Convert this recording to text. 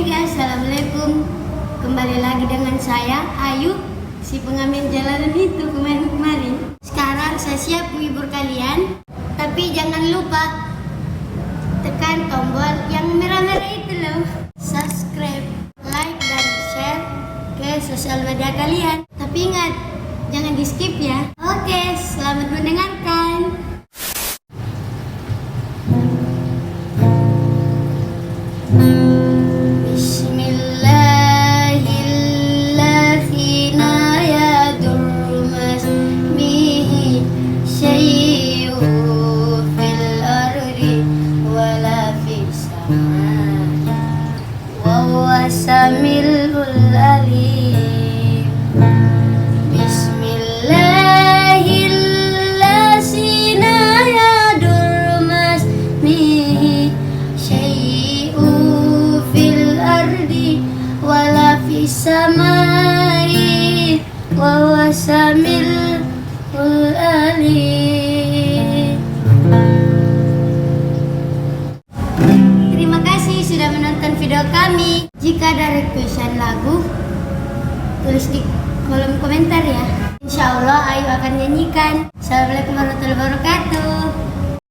Hai guys, assalamualaikum. Kembali lagi dengan saya Ayu, si pengamen jalanan itu kemarin. Sekarang saya siap menghibur kalian, tapi jangan lupa tekan tombol yang merah-merah itu loh. Subscribe, like, dan share ke sosial media kalian. Tapi ingat, jangan di skip ya. Oke, selamat mendengarkan. Samilul alim. Bismillahirrahmanirrahim. Yadur masmihi syai'u fil ardi wala fis samai wa huwa samilul alim. Terima kasih sudah menonton video kami. Jika ada requestan lagu, tulis di kolom komentar ya. Insya Allah Ayu akan nyanyikan. Assalamualaikum warahmatullahi wabarakatuh.